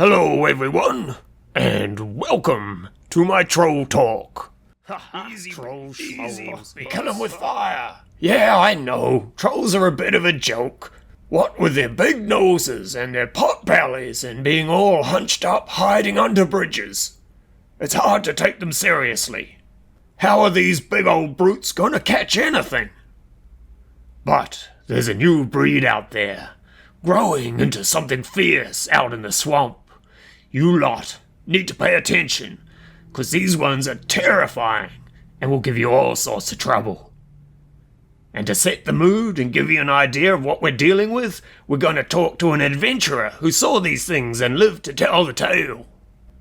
Hello everyone, and welcome to my troll talk. Easy, Trolls, easy. they kill 'em with fire. Yeah, I know, trolls are a bit of a joke. What with their big noses and their pot bellies and being all hunched up hiding under bridges. It's hard to take them seriously. How are these big old brutes gonna catch anything? But there's a new breed out there, growing into something fierce out in the swamp. You lot need to pay attention, 'cause these ones are terrifying and will give you all sorts of trouble. And to set the mood and give you an idea of what we're dealing with, we're going to talk to an adventurer who saw these things and lived to tell the tale.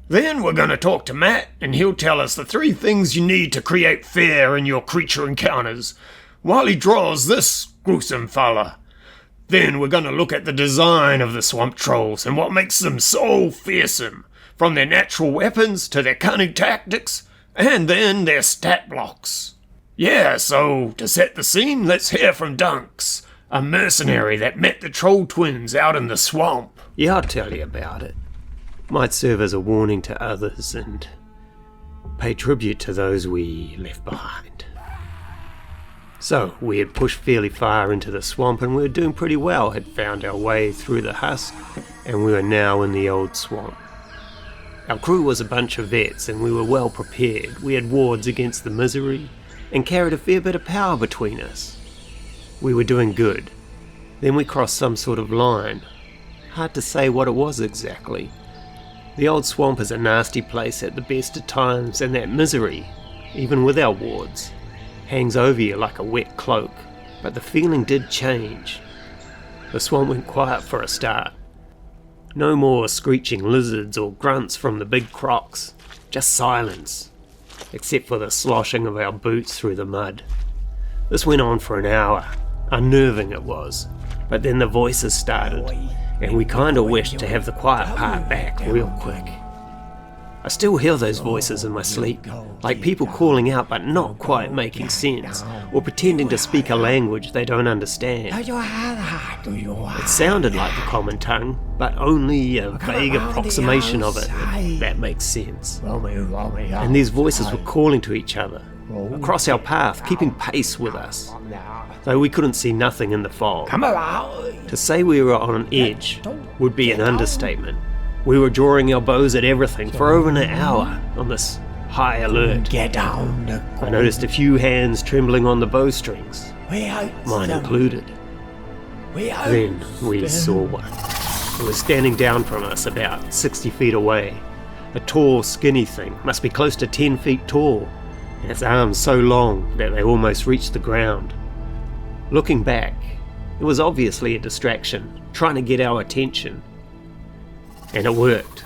Then we're going to talk to Matt, and he'll tell us the 3 things you need to create fear in your creature encounters, while he draws this gruesome fella. Then we're going to look at the design of the swamp trolls and what makes them so fearsome, from their natural weapons to their cunning tactics, and then their stat blocks. Yeah, so to set the scene, let's hear from Dunks, a mercenary that met the troll twins out in the swamp. Yeah, I'll tell you about it. Might serve as a warning to others and pay tribute to those we left behind. So, we had pushed fairly far into the swamp and we were doing pretty well, had found our way through the husk, and we were now in the old swamp. Our crew was a bunch of vets and we were well prepared. We had wards against the misery and carried a fair bit of power between us. We were doing good. Then we crossed some sort of line. Hard to say what it was exactly. The old swamp is a nasty place at the best of times, and that misery, even with our wards, hangs over you like a wet cloak, but the feeling did change. The swamp went quiet for a start. No more screeching lizards or grunts from the big crocs, just silence, except for the sloshing of our boots through the mud. This went on for an hour. Unnerving it was, but then the voices started, and we kinda wished to have the quiet part back real quick. I still hear those voices in my sleep, like people calling out but not quite making sense, or pretending to speak a language they don't understand. It sounded like the common tongue, but only a vague approximation of it, if that makes sense. And these voices were calling to each other, across our path, keeping pace with us, though we couldn't see nothing in the fog. To say we were on edge would be an understatement. We were drawing our bows at everything for over an hour on this high alert. I noticed a few hands trembling on the bowstrings, mine included. Then we saw one. It was standing down from us about 60 feet away. A tall, skinny thing, must be close to 10 feet tall, and its arms so long that they almost reached the ground. Looking back, it was obviously a distraction, trying to get our attention. And it worked.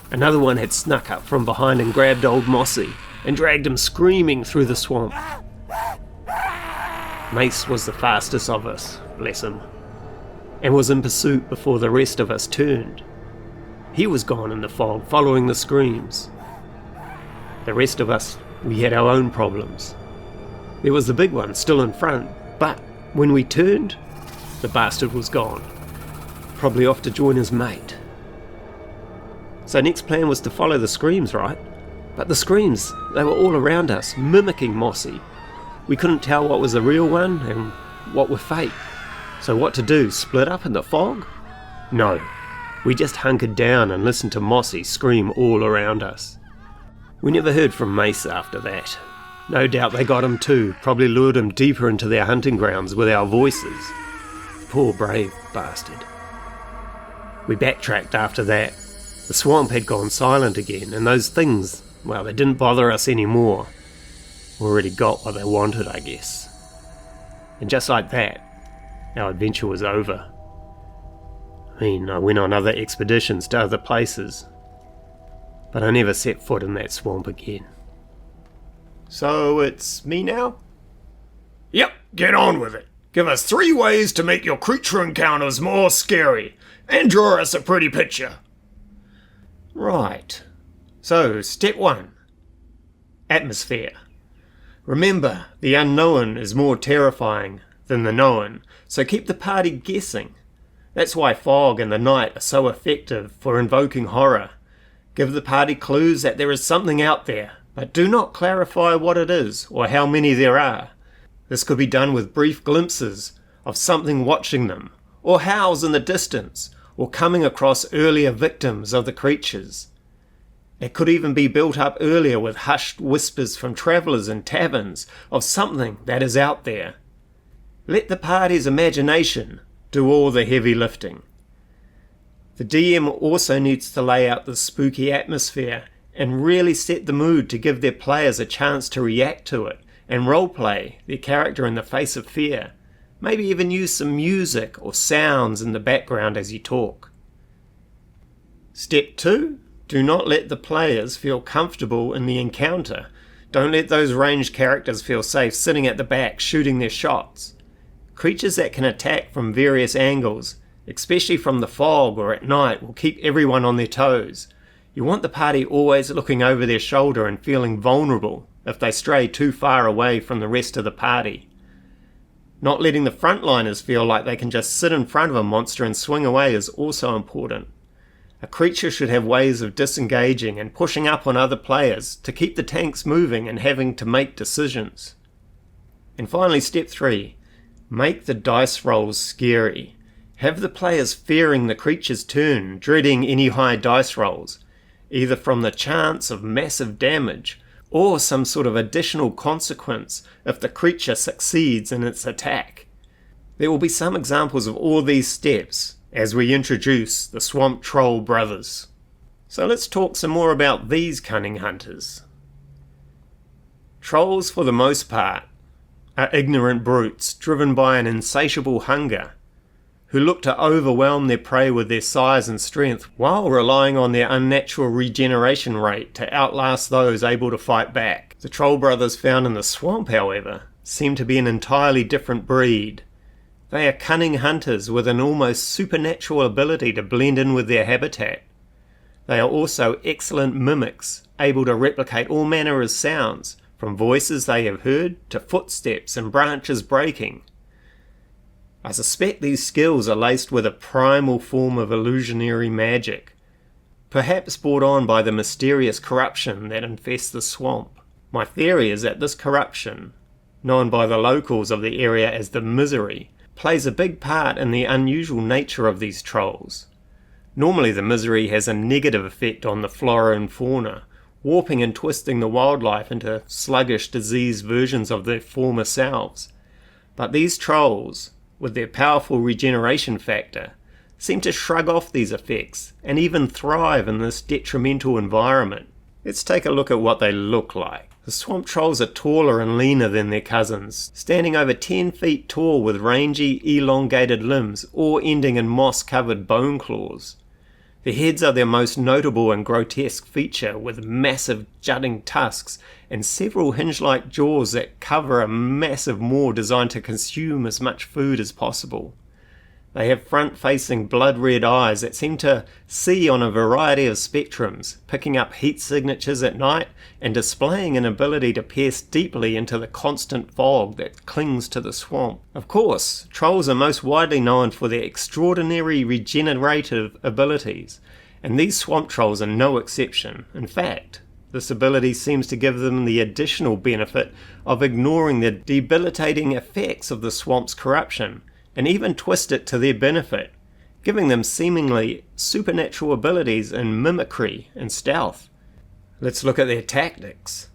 Another one had snuck up from behind and grabbed old Mossy and dragged him screaming through the swamp. Mace was the fastest of us, bless him, and was in pursuit before the rest of us turned. He was gone in the fog, following the screams. The rest of us, we had our own problems. There was the big one still in front, but when we turned, the bastard was gone, probably off to join his mate. So next plan was to follow the screams, right? But the screams, they were all around us, mimicking Mossy. We couldn't tell what was the real one and what were fake. So what to do, split up in the fog? No, we just hunkered down and listened to Mossy scream all around us. We never heard from Mace after that. No doubt they got him too, probably lured him deeper into their hunting grounds with our voices. Poor brave bastard. We backtracked after that. The swamp had gone silent again, and those things, well, they didn't bother us anymore. Already got what they wanted, I guess. And just like that, our adventure was over. I mean, I went on other expeditions to other places, but I never set foot in that swamp again. So it's me now? Yep, get on with it. Give us 3 ways to make your creature encounters more scary, and draw us a pretty picture. Right. So, step 1. Atmosphere. Remember, the unknown is more terrifying than the known, so keep the party guessing. That's why fog and the night are so effective for invoking horror. Give the party clues that there is something out there, but do not clarify what it is or how many there are. This could be done with brief glimpses of something watching them, or howls in the distance, or coming across earlier victims of the creatures. It could even be built up earlier with hushed whispers from travellers in taverns of something that is out there. Let the party's imagination do all the heavy lifting. The DM also needs to lay out the spooky atmosphere and really set the mood to give their players a chance to react to it and roleplay their character in the face of fear. Maybe even use some music or sounds in the background as you talk. Step 2. Do not let the players feel comfortable in the encounter. Don't let those ranged characters feel safe sitting at the back shooting their shots. Creatures that can attack from various angles, especially from the fog or at night, will keep everyone on their toes. You want the party always looking over their shoulder and feeling vulnerable if they stray too far away from the rest of the party. Not letting the frontliners feel like they can just sit in front of a monster and swing away is also important. A creature should have ways of disengaging and pushing up on other players to keep the tanks moving and having to make decisions. And finally, step 3. Make the dice rolls scary. Have the players fearing the creature's turn, dreading any high dice rolls, either from the chance of massive damage or some sort of additional consequence if the creature succeeds in its attack. There will be some examples of all these steps as we introduce the Swamp Troll brothers. So let's talk some more about these cunning hunters. Trolls, for the most part, are ignorant brutes driven by an insatiable hunger, who look to overwhelm their prey with their size and strength while relying on their unnatural regeneration rate to outlast those able to fight back. The troll brothers found in the swamp, however, seem to be an entirely different breed. They are cunning hunters with an almost supernatural ability to blend in with their habitat. They are also excellent mimics, able to replicate all manner of sounds, from voices they have heard to footsteps and branches breaking. I suspect these skills are laced with a primal form of illusionary magic, perhaps brought on by the mysterious corruption that infests the swamp. My theory is that this corruption, known by the locals of the area as the misery, plays a big part in the unusual nature of these trolls. Normally the misery has a negative effect on the flora and fauna, warping and twisting the wildlife into sluggish, diseased versions of their former selves. But these trolls, with their powerful regeneration factor, seem to shrug off these effects and even thrive in this detrimental environment. Let's take a look at what they look like. The swamp trolls are taller and leaner than their cousins, standing over 10 feet tall with rangy, elongated limbs, all ending in moss-covered bone claws. The heads are their most notable and grotesque feature, with massive jutting tusks and several hinge-like jaws that cover a massive maw designed to consume as much food as possible. They have front-facing blood-red eyes that seem to see on a variety of spectrums, picking up heat signatures at night and displaying an ability to pierce deeply into the constant fog that clings to the swamp. Of course, trolls are most widely known for their extraordinary regenerative abilities, and these swamp trolls are no exception. In fact, this ability seems to give them the additional benefit of ignoring the debilitating effects of the swamp's corruption, and even twist it to their benefit, giving them seemingly supernatural abilities in mimicry and stealth. Let's look at their tactics.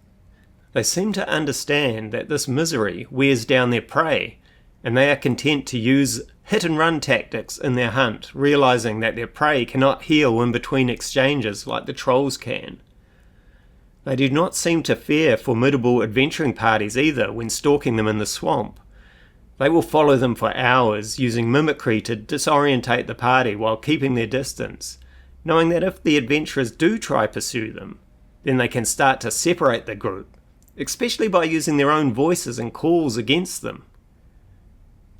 They seem to understand that this misery wears down their prey, and they are content to use hit-and-run tactics in their hunt, realizing that their prey cannot heal in between exchanges like the trolls can. They do not seem to fear formidable adventuring parties either when stalking them in the swamp. They will follow them for hours, using mimicry to disorientate the party while keeping their distance, knowing that if the adventurers do try pursue them, then they can start to separate the group, especially by using their own voices and calls against them.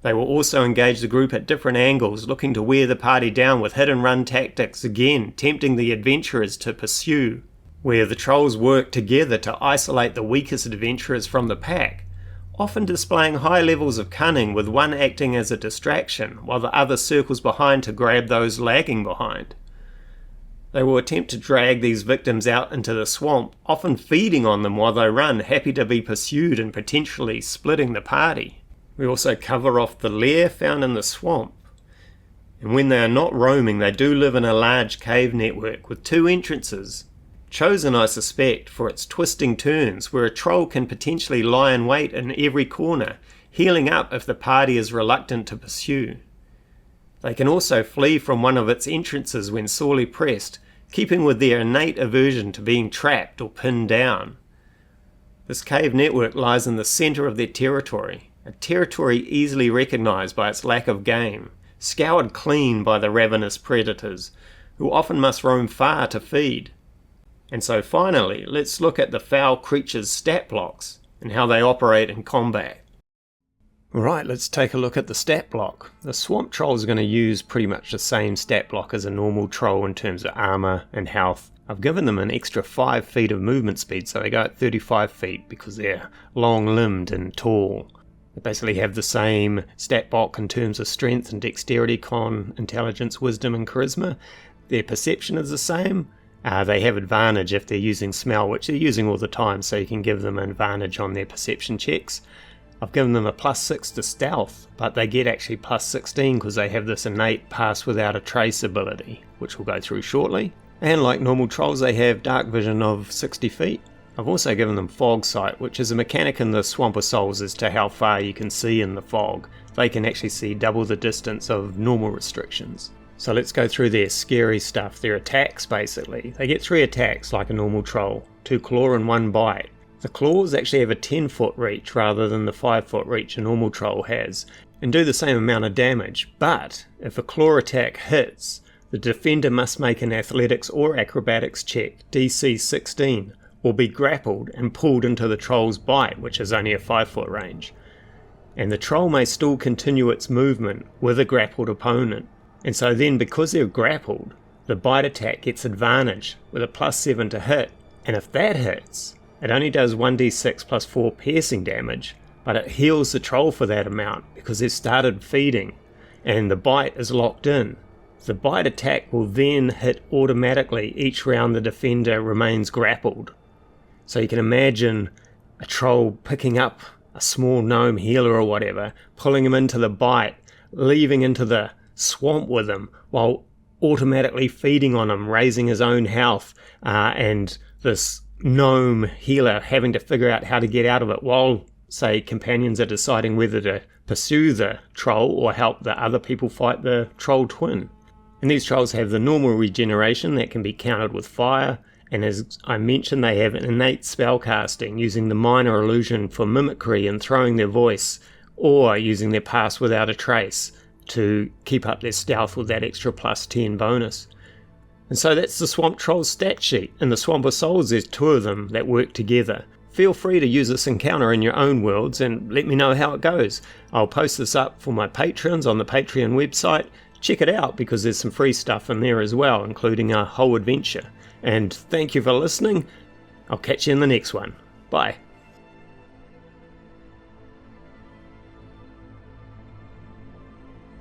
They will also engage the group at different angles, looking to wear the party down with hit-and-run tactics, again tempting the adventurers to pursue. Where the trolls work together to isolate the weakest adventurers from the pack, often displaying high levels of cunning, with one acting as a distraction while the other circles behind to grab those lagging behind. They will attempt to drag these victims out into the swamp, often feeding on them while they run, happy to be pursued and potentially splitting the party. We also cover off the lair found in the swamp. And when they are not roaming, they do live in a large cave network with 2 entrances, chosen, I suspect, for its twisting turns, where a troll can potentially lie in wait in every corner, healing up if the party is reluctant to pursue. They can also flee from one of its entrances when sorely pressed, keeping with their innate aversion to being trapped or pinned down. This cave network lies in the centre of their territory, a territory easily recognised by its lack of game, scoured clean by the ravenous predators, who often must roam far to feed. And so finally, let's look at the foul creature's stat blocks and how they operate in combat. Right, let's take a look at the stat block. The swamp troll is going to use pretty much the same stat block as a normal troll in terms of armour and health. I've given them an extra 5 feet of movement speed, so they go at 35 feet because they're long-limbed and tall. They basically have the same stat block in terms of strength and dexterity, con, intelligence, wisdom and charisma. Their perception is the same. They have advantage if they're using smell, which they're using all the time, so you can give them an advantage on their perception checks. I've given them a +6 to stealth, but they get actually +16 because they have this innate pass without a trace ability, which we'll go through shortly. And like normal trolls, they have dark vision of 60 feet. I've also given them fog sight, which is a mechanic in the Swamp of Souls as to how far you can see in the fog. They can actually see double the distance of normal restrictions. So let's go through their scary stuff, their attacks basically. They get 3 attacks like a normal troll, 2 claw and 1 bite. The claws actually have a 10-foot reach rather than the 5-foot reach a normal troll has, and do the same amount of damage, but if a claw attack hits, the defender must make an athletics or acrobatics check, DC 16, or be grappled and pulled into the troll's bite, which is only a 5-foot range. And the troll may still continue its movement with a grappled opponent, and so then because they're grappled, the bite attack gets advantage with a +7 to hit, and if that hits, it only does 1d6 plus 4 piercing damage, but it heals the troll for that amount because they've started feeding and the bite is locked in. The bite attack will then hit automatically each round the defender remains grappled. So you can imagine a troll picking up a small gnome healer or whatever, pulling him into the bite, leaving into the swamp with him while automatically feeding on him, raising his own health, and this gnome healer having to figure out how to get out of it while, say, companions are deciding whether to pursue the troll or help the other people fight the troll twin. And these trolls have the normal regeneration that can be countered with fire, and as I mentioned, they have an innate spellcasting using the minor illusion for mimicry and throwing their voice, or using their pass without a trace to keep up their stealth with that extra +10 bonus. And so that's the Swamp Troll's stat sheet. In the Swamp of Souls there's 2 of them that work together. Feel free to use this encounter in your own worlds and let me know how it goes. I'll post this up for my patrons on the Patreon website. Check it out because there's some free stuff in there as well, including a whole adventure. And thank you for listening. I'll catch you in the next one. Bye.